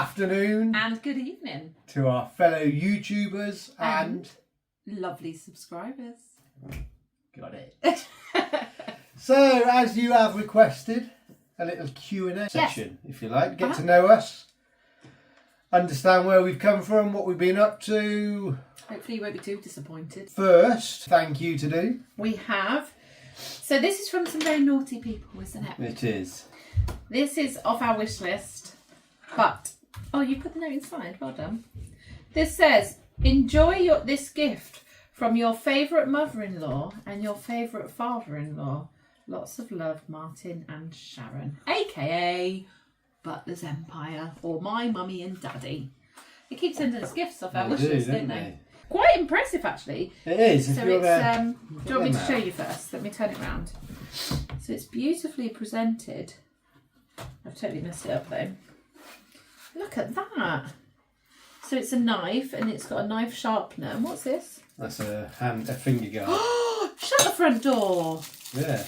afternoon and good evening to our fellow YouTubers and lovely subscribers. Got it. So, as you have requested, a little Q&A session, if you like. Get to know us, understand where we've come from, what we've been up to. Hopefully you won't be too disappointed. First, thank you to do. We have. So this is from some very naughty people, isn't it? It is. This is off our wish list. But, oh, you put the note inside. Well done. This says, enjoy this gift from your favourite mother-in-law and your favourite father-in-law. Lots of love, Martin and Sharon, a.k.a. Butler's Empire, or my mummy and daddy. They keep sending us gifts off our wish list, don't they? Quite impressive, actually. It is. So it's, do you want me to show you first? Let me turn it round. So it's beautifully presented. I've totally messed it up though. Look at that. So it's a knife and it's got a knife sharpener. And what's this? That's a finger guard. Oh, shut the front door. Yeah.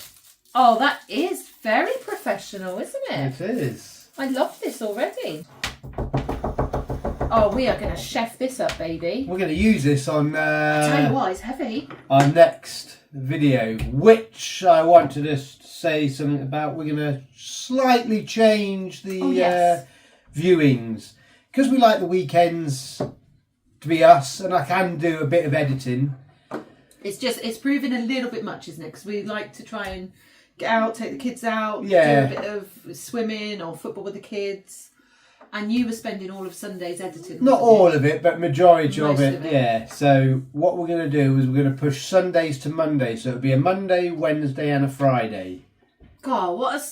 Oh, that is very professional, isn't it? It is. I love this already. Oh, we are going to chef this up, baby. We're going to use this on Tell you what, it's heavy. Our next video, which I want to just say something about. We're going to slightly change the viewings because we like the weekends to be us, and I can do a bit of editing. It's proving a little bit much, isn't it? Because we like to try and get out, take the kids out, do a bit of swimming or football with the kids. And you were spending all of Sundays editing. Not all of it, but majority of it, it. yeah. So what we're going to do is we're going to push Sundays to Monday. So it'll be a Monday, Wednesday and a Friday. God, what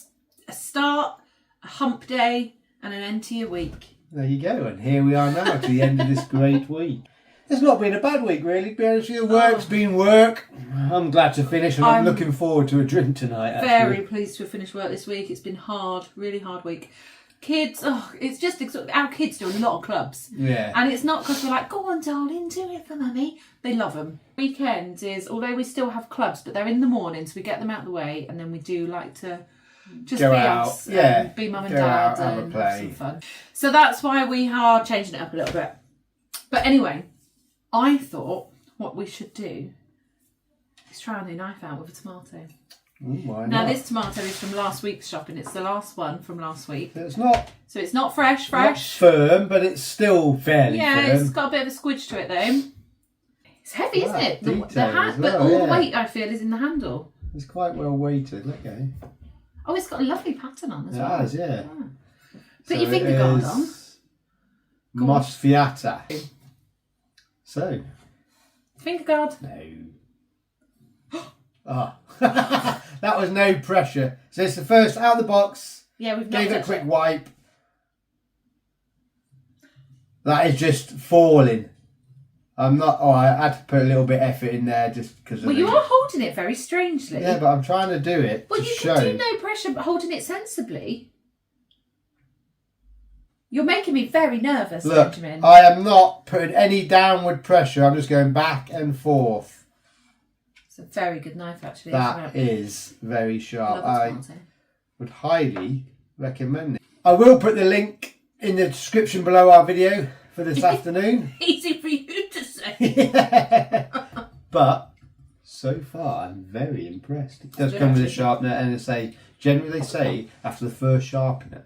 a start, a hump day and an end to your week. There you go. And here we are now to the end of this great week. It's not been a bad week, really, to be honest with you. Work's been work. I'm glad to finish and I'm looking forward to a drink tonight, actually. Very pleased to have finished work this week. It's been hard, really hard week. Kids, it's just our kids do a lot of clubs. Yeah. And it's not because we're like, go on, darling, do it for mummy. They love them. Weekends is, although we still have clubs, but they're in the morning, so we get them out of the way, and then we do like to just go be out, us, and be mum and dad, and have some fun. So that's why we are changing it up a little bit. But anyway, I thought what we should do is try a new knife out with a tomato. Why now not? this tomato is from last week's shopping. It's the last one from last week. It's not. So it's not fresh. Not firm, but it's still fairly firm. Yeah, it's got a bit of a squidge to it though. It's heavy, isn't it? The but all the weight I feel is in the handle. It's quite well weighted. Okay. Oh, it's got a lovely pattern on as well. It has, yeah. Put your finger guard on. Mosfiata. So. Finger guard. No. That was no pressure. So it's the first out of the box. Yeah, we've gave it a quick wipe. That is just falling. I'm not. Oh, I had to put a little bit effort in there just because. Well, you are holding it very strangely. Yeah, but I'm trying to do it. Well, to you show. can do no pressure, but holding it sensibly. You're making me very nervous, Look, Benjamin. I am not putting any downward pressure. I'm just going back and forth. It's a very good knife, actually. That is very sharp. I tomato. would highly recommend it. I will put the link in the description below our video for this afternoon. Easy for you to say. Yeah. But so far, I'm very impressed. It does come with a sharpener, and generally they say after the first sharpen,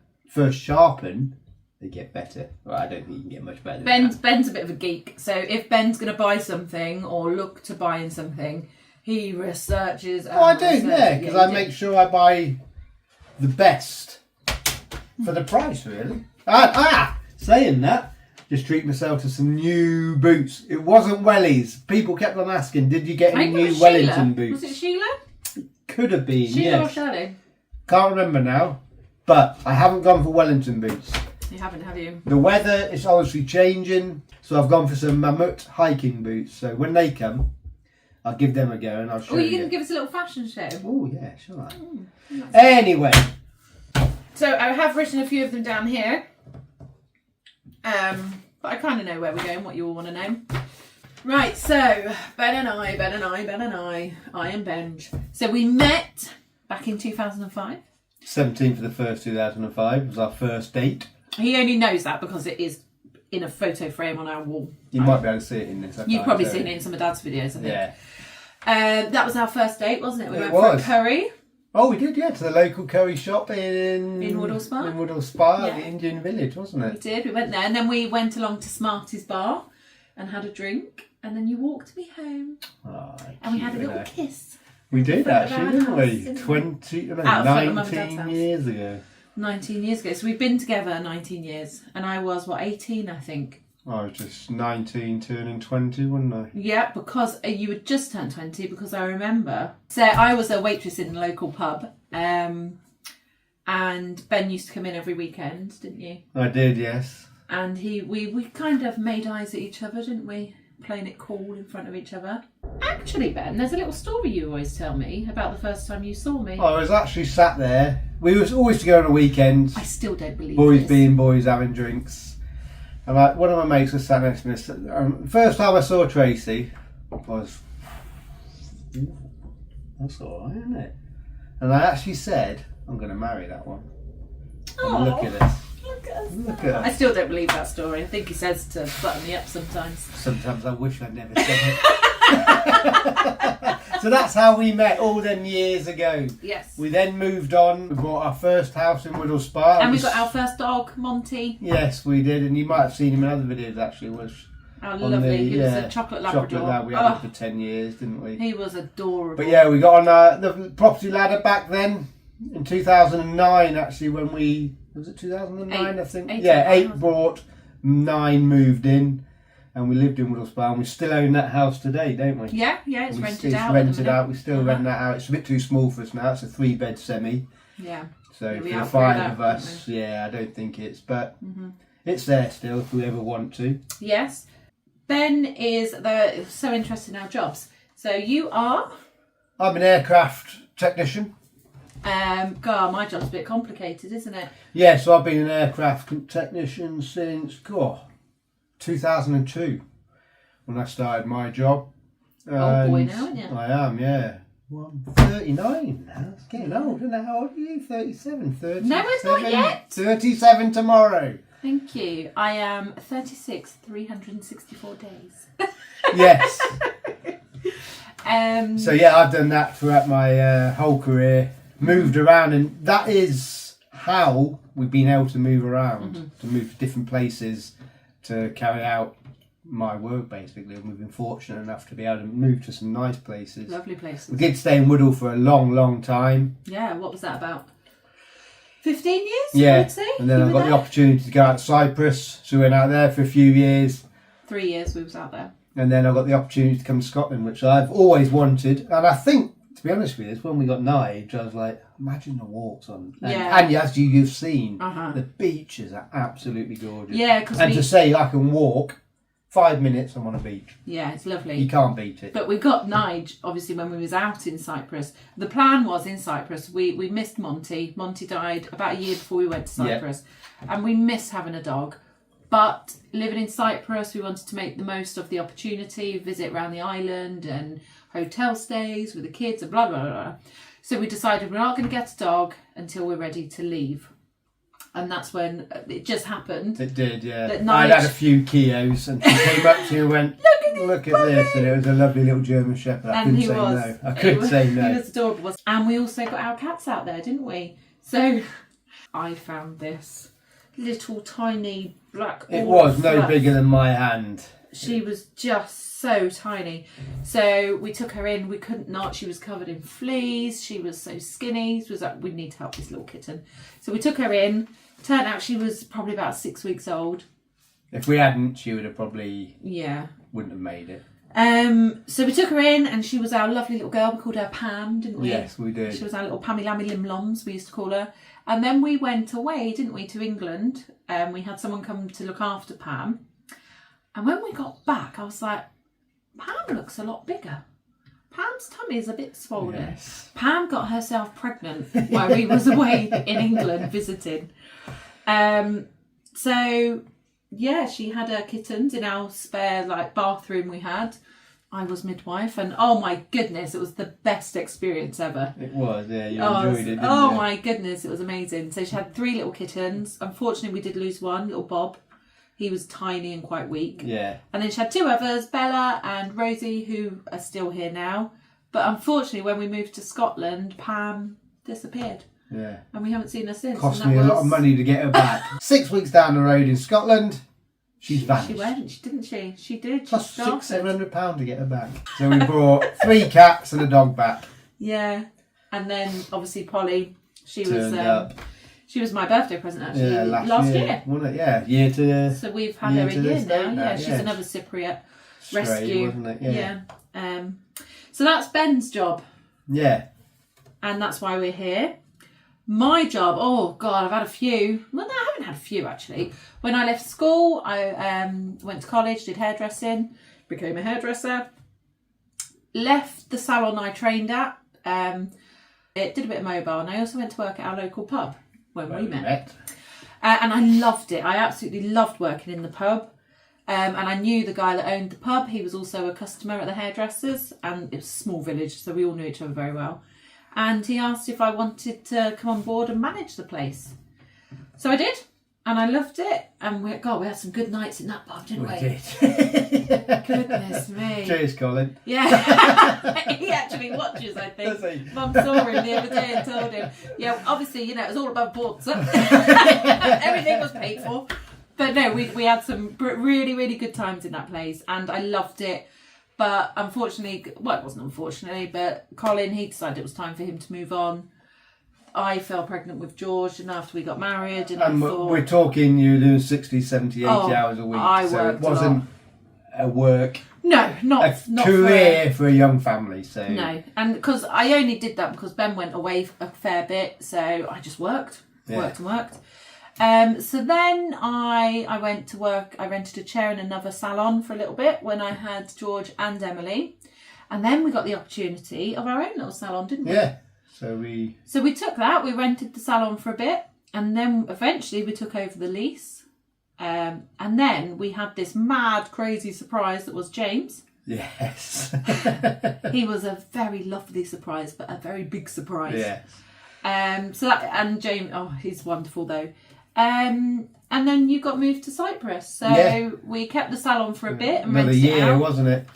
they get better. Well, I don't think you can get much better. Ben's a bit of a geek, so if Ben's going to buy something or look to buying something, he researches. Oh, I do, yeah, because I make sure I buy the best for the price, really. Saying that, just treat myself to some new boots. It wasn't wellies. People kept on asking, did you get any new Wellington boots? Was it Sheila? Could have been, Sheila yes. or Shirley? Can't remember now, but I haven't gone for Wellington boots. You haven't, have you? The weather is obviously changing, so I've gone for some Mammut hiking boots. So when they come, I'll give them a go and I'll show you. Oh, you can give us a little fashion show? Oh, yeah, shall I? Anyway. So I have written a few of them down here. But I kind of know where we're going, what you all want to know. Right, so Ben and I and Benj. So we met back in 2005. 17th of the 1st, 2005 was our first date. He only knows that because it is in a photo frame on our wall. You might be able to see it in this. You've probably seen it in some of Dad's videos, I think. Yeah. That was our first date, wasn't it? We It went for a was. curry. Oh, we did, yeah, to the local curry shop in Woodhall Spa? In Woodhall Spa, Yeah. the Indian village, wasn't We it? did. We went there, and then we went along to Smarties Bar and had a drink, and then you walked me home, Oh, and we had a cute, little innit? kiss. We did front of actually, our didn't house, we? didn't we? 20, no, Out of front of Mum and Dad's 19 house. years ago. 19 years ago. So we've been together 19 years, and I was 18, I think. I was just 19 turning 20, wasn't I? Yeah, because you had just turned 20, because I remember. So I was a waitress in the local pub, and Ben used to come in every weekend, didn't you? I did, yes. And we kind of made eyes at each other, didn't we? Playing it cool in front of each other. Actually, Ben, there's a little story you always tell me about the first time you saw me. I was actually sat there. We was always to go on a weekend. I still don't believe Boys this. being boys, having drinks. And one of my mates was sat next to me. First time I saw Tracy was, "Ooh, that's all right, isn't it?" And I actually said, "I'm going to marry that one." Oh, And look at this. Look at us. Look at I us. still don't believe that story. I think he says to button me up sometimes. Sometimes I wish I'd never said it. So that's how we met all them years ago. Yes. We then moved on. We bought our first house in Woodhall Spa. And we got our first dog, Monty. Yes, we did, and you might have seen him in other videos actually. Was Our on lovely. He was yeah, a chocolate Labrador. Chocolate lab. We had him for 10 years, didn't we? He was adorable. But yeah, we got on the property ladder back then in 2009. Actually, when was it 2009? I think. Yeah, 8 bought, 9 moved in, and we lived in Woodhall Spa, and we still own that house today, don't we? Yeah, it's rented It's out. rented out. We still rent that out. It's a bit too small for us now. It's a 3-bed semi. Yeah. So Yeah, we for the outgrew 5 that, of didn't us, yeah, I don't think it's, but it's there still if we ever want to. Yes. Ben is so interested in our jobs. So you are. I'm an aircraft technician. God, my job's a bit complicated, isn't it? Yeah, so I've been an aircraft technician since 2002 when I started my job. Old boy And now, aren't you? I am, yeah. Well, I'm 39 now. It's getting old, isn't it? How old are you? 37, 30? No, it's not yet. 37 tomorrow. Thank you. I am 36, 364 days. Yes. So So yeah, I've done that throughout my whole career. Moved around, and that is how we've been able to move around, to move to different places, to carry out my work basically. And we've been fortunate enough to be able to move to some nice places. lovely We places. did stay in Woodhall for a long, long time. Yeah, what was that about? 15 years, I Yeah, would say. and then You I were got the there? opportunity to go out to Cyprus, so we went out there for a few years. 3 years we was out there. And then I got the opportunity to come to Scotland, which I've always wanted. And I think, to be honest with you, when we got Nige, I was like, imagine the walks on. And, Yeah. and as you've seen, Uh-huh. the beaches are absolutely gorgeous. Yeah, because And to say I can walk 5 minutes, I'm on a beach. yeah, it's lovely. You can't beat it. But we got Nige, obviously, when we was out in Cyprus. The plan was in Cyprus, we missed Monty. Monty died about a year before we went to Yeah. Cyprus. And we missed having a dog. But living in Cyprus, we wanted to make the most of the opportunity, visit around the island and hotel stays with the kids and blah, blah, blah, blah. So we decided we're not going to get a dog until we're ready to leave. And that's when it just happened. It did, yeah. That I'd Nige- had a few Kios, and she came up to me and went, look at this. And it was a lovely little German Shepherd. I And couldn't he say was. no. I couldn't say no. He was adorable. And we also got our cats out there, didn't we? So I found this little tiny black It ball was of no fluff. bigger than my hand. She was just so tiny. So we took her in. We couldn't not. She was covered in fleas. She was so skinny. She was like, we need to help this little kitten. So we took her in. Turned out she was probably about 6 weeks old. If we hadn't, she would have probably Yeah. wouldn't have made it. So we took her in, and she was our lovely little girl. We called her Pam, didn't we? Yes, we did. She was our little Pammy Lammy Lim Loms, we used to call her. And then we went away, didn't we, to England. We had someone come to look after Pam. And when we got back, I was like, Pam looks a lot bigger. Pam's tummy is a bit swollen. Yes. Pam got herself pregnant while we was away in England visiting. So yeah, she had her kittens in our spare bathroom we had. I was midwife, and oh my goodness, it was the best experience ever. It was, yeah. You enjoyed it, didn't you? Oh my goodness, it was amazing. So she had 3 little kittens. Unfortunately, we did lose one, little Bob. He was tiny and quite weak. Yeah. And then she had 2 others, Bella and Rosie, who are still here now. But unfortunately, when we moved to Scotland, Pam disappeared. Yeah. And we haven't seen her since. Cost me a lot of money to get her back. 6 weeks down the road in Scotland, she's vanished. She went, didn't she? She did. She Cost started. £600-700 to get her back. So we brought 3 cats and a dog back. Yeah. And then obviously Polly, she Turned up. She was my birthday present actually Yeah, last year. Wasn't it? Yeah, year to. So we've had her a to year this day now. Yeah, she's yeah. another Cypriot Stray, rescue. wasn't it? Yeah. So that's Ben's job, Yeah. and that's why we're here. My job, oh God, I've had a few. Well, no, I haven't had a few actually. When I left school, I went to college, did hairdressing, became a hairdresser. Left the salon I trained at. It did a bit of mobile, and I also went to work at our local pub when we met. And I loved it. I absolutely loved working in the pub. And I knew the guy that owned the pub. He was also a customer at the hairdressers, and it was a small village, so we all knew each other very well. And he asked if I wanted to come on board and manage the place. So I did, and I loved it. And we had some good nights in that pub, didn't we? We did. Goodness me. Cheers, Colin. Yeah. He actually watches, I think. Does he? Mum saw him the other day and told him. Yeah, obviously, it was all above board. So everything was paid for. But no, we had some really, really good times in that place, and I loved it. But unfortunately, well, it wasn't unfortunately, but Colin, he decided it was time for him to move on. I fell pregnant with George, and after we got married, and I thought... we're talking you're doing 60, 70, 80 hours a week. I so worked it wasn't a work... No, not career for a young family, so... No, and because I only did that because Ben went away a fair bit, so I just worked. So then I went to work. I rented a chair in another salon for a little bit when I had George and Emily, and then we got the opportunity of our own little salon, didn't we? Yeah. So we took that. We rented the salon for a bit, and then eventually we took over the lease. And then we had this mad, crazy surprise that was James. Yes. He was a very lovely surprise, but a very big surprise. Yeah. And James, he's wonderful though. And then you got moved to Cyprus, so we kept the salon for a bit and another rented it year, out. wasn't it?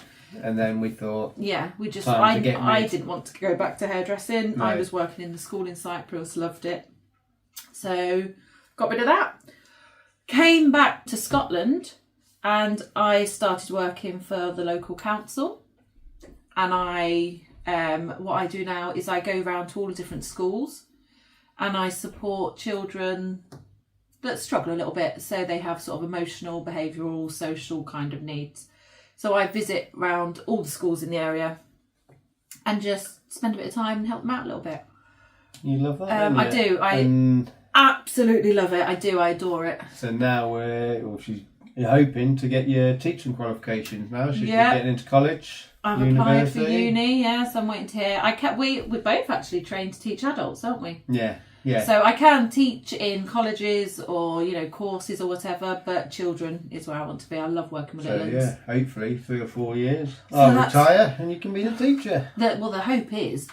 And then we thought, we just I didn't want to go back to hairdressing. No. I was working in the school in Cyprus, loved it, so got rid of that. Came back to Scotland, and I started working for the local council. And what I do now is I go around to all the different schools, and I support children that struggle a little bit, so they have sort of emotional, behavioural, social kind of needs. So I visit around all the schools in the area and just spend a bit of time and help them out a little bit. you love that, I do. I absolutely love it. I do. I adore it. So now you're hoping to get your teaching qualifications now. She's getting into college. I've applied for uni, so I'm waiting to hear. We both actually trained to teach adults, aren't we? Yeah. Yeah. So I can teach in colleges or, courses or whatever, but children is where I want to be. I love working with little ones. Yeah, hopefully 3 or 4 years. So I'll retire and you can be the teacher. The hope is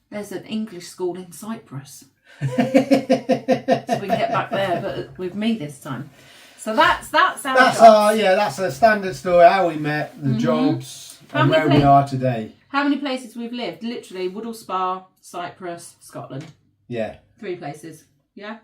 there's an English school in Cyprus. So we can get back there, but with me this time. So that's that's a standard story, how we met, the jobs, and where we are today. How many places we've lived? Literally, Woodall Spa, Cyprus, Scotland. Yeah. 3 places. Yeah.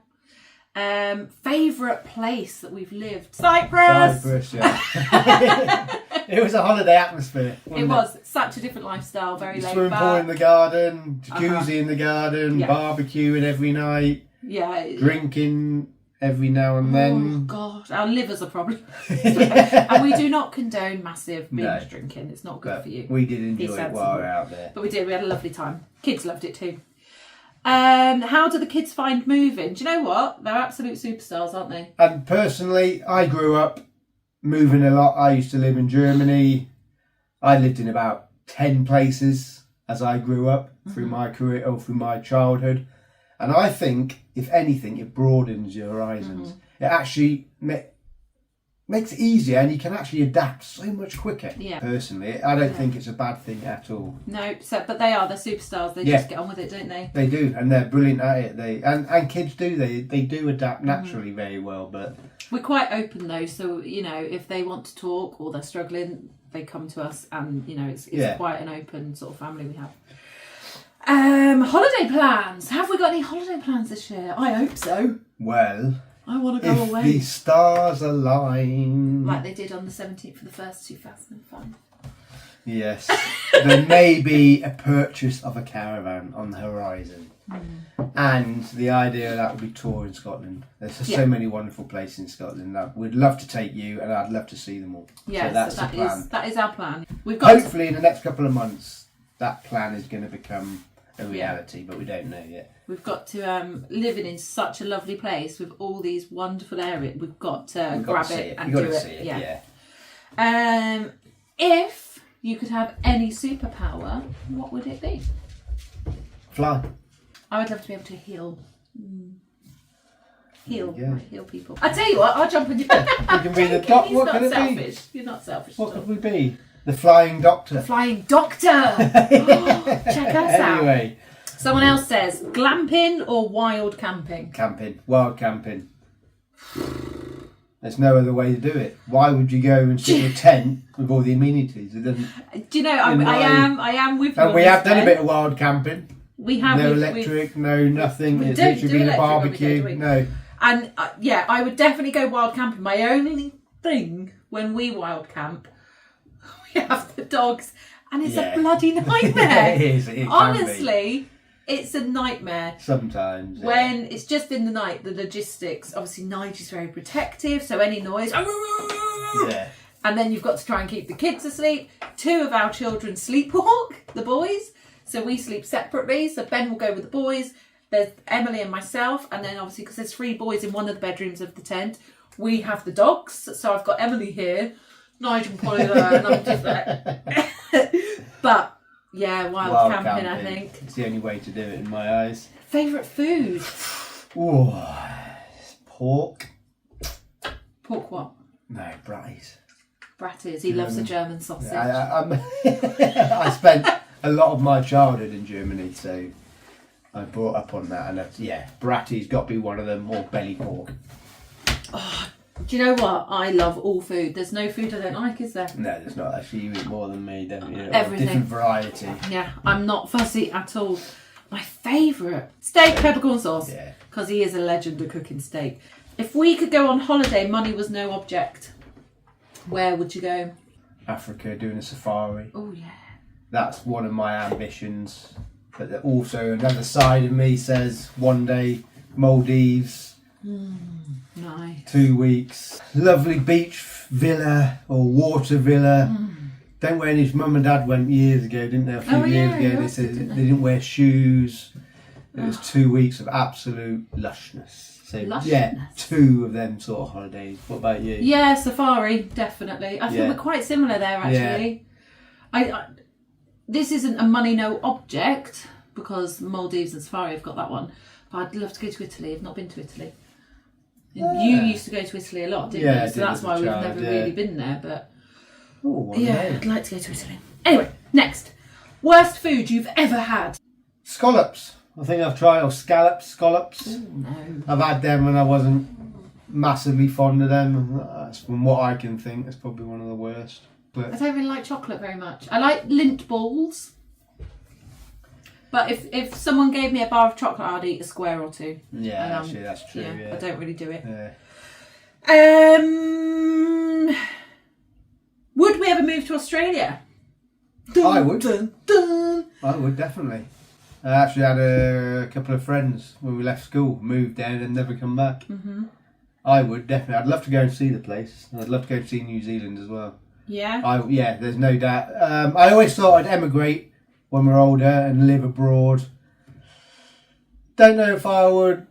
Favourite place that we've lived? Cyprus. Cyprus, yeah. It was a holiday atmosphere. It was such a different lifestyle, very laid Swimming back. pool in the garden, jacuzzi in the garden, barbecuing every night. Yeah. Drinking every now and then. Oh God, our livers are probably. And we do not condone massive binge drinking. It's not good for you. We did enjoy it while we were out there. But we did. We had a lovely time. Kids loved it too. How do the kids find moving? Do you know what? They're absolute superstars, aren't they? And personally, I grew up moving a lot. I used to live in Germany. I lived in about 10 places as I grew up through my career or through my childhood. And I think, if anything, it broadens your horizons. It actually makes it easier, and you can actually adapt so much quicker. Yeah. Personally, I don't think it's a bad thing at all. No, but they're superstars. They just get on with it, don't they? They do, and they're brilliant at it. And kids do. They do adapt naturally very well. But we're quite open though, so if they want to talk or they're struggling, they come to us, and it's quite an open sort of family we have. Holiday plans. Have we got any holiday plans this year? I hope so. Well, I want to go if away. the stars align, Like they did on the 17th for the first 2005. Yes, there may be a purchase of a caravan on the horizon. And the idea of that would be tour in Scotland. There's just so many wonderful places in Scotland that we'd love to take you, and I'd love to see them all. Yeah, so that's that the plan. that is our plan. We've got Hopefully in the next couple of months that plan is going to become a reality, but we don't know yet. We've got to living in such a lovely place with all these wonderful areas. We've got to grab it and do it. Yeah. If you could have any superpower, what would it be? Fly. I would love to be able to heal. Heal people. I tell you what, I'll jump on your back. You can be the doctor. What could it selfish. be? You're not selfish. What could we be? The Flying Doctor. The Flying Doctor. Check us out. Anyway. Someone else says glamping or wild camping. Camping. Wild camping. There's no other way to do it. Why would you go and sit in a tent with all the amenities? It doesn't. Do you know? I am with you. And we have done a bit of wild camping. We have no electric, no nothing. We It's don't literally been a barbecue. No. And I would definitely go wild camping. My only thing when we wild camp, we have the dogs, and it's a bloody nightmare. It is. It Honestly, it's a nightmare. Sometimes. Yeah. When it's just in the night, the logistics. Obviously, Nigel's very protective, so any noise. Yeah. And then you've got to try and keep the kids asleep. 2 of our children sleepwalk, the boys. So we sleep separately. So Ben will go with the boys. There's Emily and myself. And then obviously, because there's 3 boys in one of the bedrooms of the tent, we have the dogs. So I've got Emily here, Nigel probably there, and I'm just like... But, yeah, wild camping, I think. It's the only way to do it in my eyes. Favourite food? Ooh, pork. Pork what? No, Bratties. Bratties. He loves the German sausage. I spent a lot of my childhood in Germany, so I brought up on that, and Bratties got to be one of them, or belly pork. Oh, do you know what? I love all food. There's no food I don't like, is there? No, there's not. Actually, you eat more than me, don't you? Everything. Different variety. Yeah, I'm not fussy at all. My favourite steak, peppercorn sauce. Yeah. Because he is a legend of cooking steak. If we could go on holiday, money was no object, where would you go? Africa, doing a safari. Oh yeah. That's one of my ambitions. But also another side of me says one day Maldives. Nice. 2 weeks. Lovely beach villa or water villa. Don't wear any. Mum and Dad went years ago, didn't they? A few years ago. They said they didn't wear shoes. It was 2 weeks of absolute lushness. So yeah, 2 of them sort of holidays. What about you? Yeah, safari, definitely. I think we're quite similar there actually. I this isn't a money no object because Maldives and safari have got that one. But I'd love to go to Italy. I've not been to Italy. You used to go to Italy a lot, didn't you? So that's why we've never really been there. But I'd like to go to Italy. Anyway, next. Worst food you've ever had? Scallops. I think I've tried, or scallops. Ooh, no. I've had them when I wasn't massively fond of them. That's from what I can think. It's probably one of the worst. But I don't really like chocolate very much. I like Lindt balls. But if someone gave me a bar of chocolate, I'd eat a square or 2. yeah, actually, that's true. Yeah, I don't really do it. Yeah. Would we ever move to Australia? I would. Dun, dun. I would definitely. I actually had a couple of friends when we left school, moved down and never come back. Mm-hmm. I would definitely. I'd love to go and see the place. I'd love to go and see New Zealand as well. Yeah? There's no doubt. I always thought I'd emigrate when we're older and live abroad. Don't know if I would.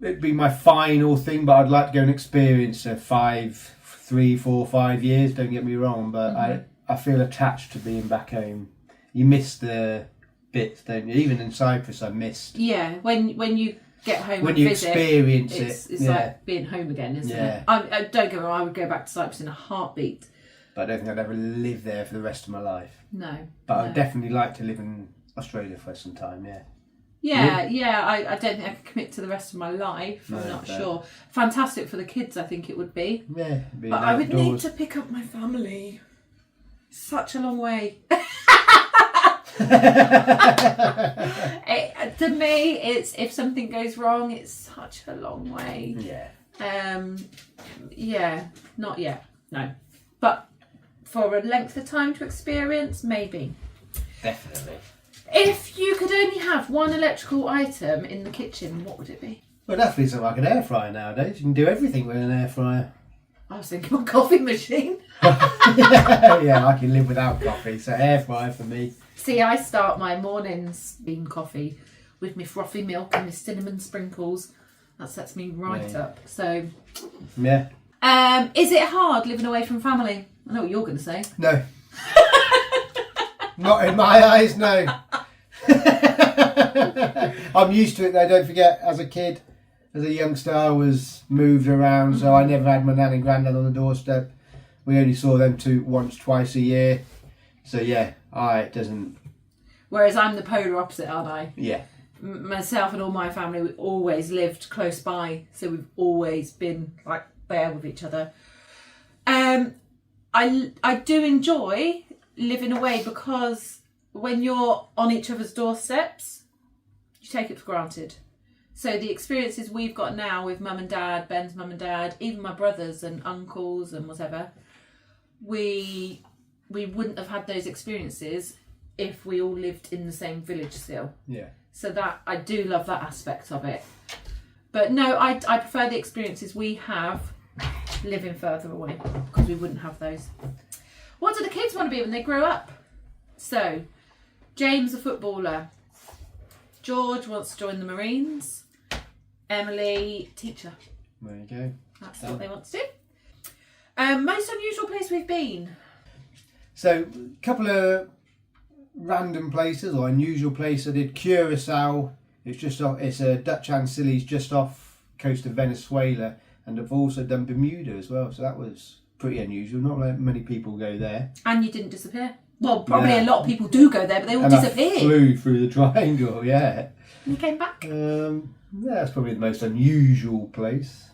It'd be my final thing, but I'd like to go and experience 3, 4, 5 years. Don't get me wrong, but I feel attached to being back home. You miss the bits, don't you? Even in Cyprus, I missed. Yeah, when you get home when and you visit, experience it's yeah. like being home again, isn't Yeah. it? I don't get me wrong, I would go back to Cyprus in a heartbeat. But I don't think I'd ever live there for the rest of my life. No. But no. I'd definitely like to live in Australia for some time, yeah. Yeah, I don't think I could commit to the rest of my life. I'm No, not fair. sure. Fantastic for the kids, I think it would be. Yeah. But I would need to pick up my family. Such a long way. To me, it's if something goes wrong, it's such a long way. Yeah. Yeah, not yet. No. But for a length of time to experience, maybe. Definitely. If you could only have one electrical item in the kitchen, what would it be? Well, definitely something like an air fryer nowadays. You can do everything with an air fryer. I was thinking my coffee machine. Yeah, I can live without coffee, so air fryer for me. See, I start my mornings bean coffee with my frothy milk and my cinnamon sprinkles. That sets me right up. So, Yeah. is it hard living away from family? I know what you're going to say. No. Not in my eyes, no. I'm used to it though, don't forget, as a kid, as a youngster, I was moved around, so I never had my nan and granddad on the doorstep. We only saw them twice a year. So yeah, it doesn't... Whereas I'm the polar opposite, aren't I? Yeah. Myself and all my family, we always lived close by, so we've always been like there with each other. I do enjoy living away because when you're on each other's doorsteps, you take it for granted. So the experiences we've got now with mum and dad, Ben's mum and dad, even my brothers and uncles and whatever, we wouldn't have had those experiences if we all lived in the same village still. Yeah. So that I do love that aspect of it. But no, I prefer the experiences we have living further away because we wouldn't have those. What do the kids want to be when they grow up? So, James a footballer. George wants to join the Marines. Emily, teacher. There you go. That's what they want to do. Most unusual place we've been. So, a couple of random places or unusual places. I did Curacao. It's a Dutch Antilles just off coast of Venezuela, and I've also done Bermuda as well. So that was pretty unusual. Not like many people go there. And you didn't disappear. Well, probably Yeah. a lot of people do go there, but they all And disappear. I flew through the triangle. Yeah. And you came back. Yeah, that's probably the most unusual place.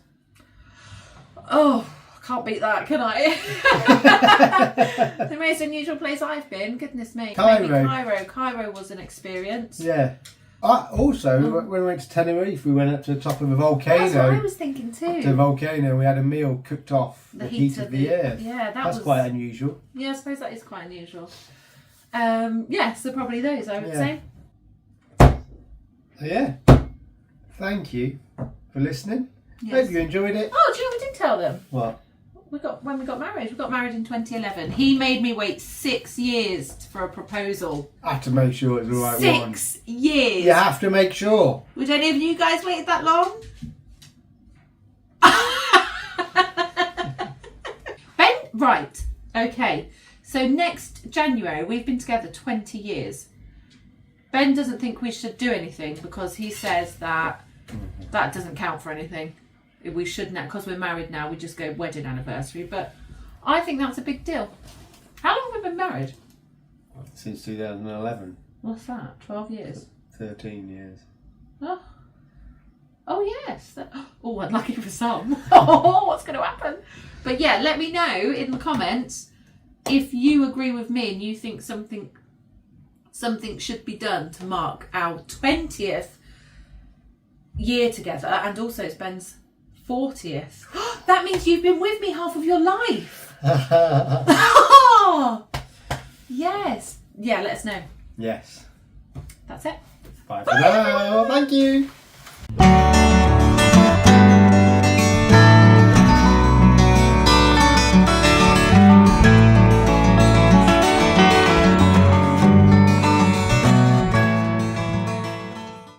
Oh, I can't beat that, can I? The most unusual place I've been, goodness me. Cairo. Maybe Cairo. Cairo was an experience. Yeah. Also, when we went to Tenerife, we went up to the top of a volcano. That's what I was thinking too. To a volcano, we had a meal cooked off the heat of the earth. Yeah, That's quite unusual. Yeah, I suppose that is quite unusual. Yeah, so probably those, I would say. So yeah, thank you for listening. Yes. Hope you enjoyed it. Oh, do you know what we did tell them? What? When we got married. We got married in 2011. He made me wait 6 years for a proposal. I had to make sure it was the right one. 6 years. You have to make sure. Would any of you guys wait that long? Ben, right. Okay. So next January, we've been together 20 years. Ben doesn't think we should do anything because he says that doesn't count for anything. We should now, because we're married now, we just go wedding anniversary. But I think that's a big deal. How long have we been married? Since 2011. What's that? 12 years? 13 years. Oh yes. Oh, unlucky for some. Oh, what's going to happen? But yeah, let me know in the comments if you agree with me and you think something should be done to mark our 20th year together, and also it's Ben's 40th. That means you've been with me half of your life. Oh, yes. Yeah, let us know. Yes. That's it. Bye for now. Thank you.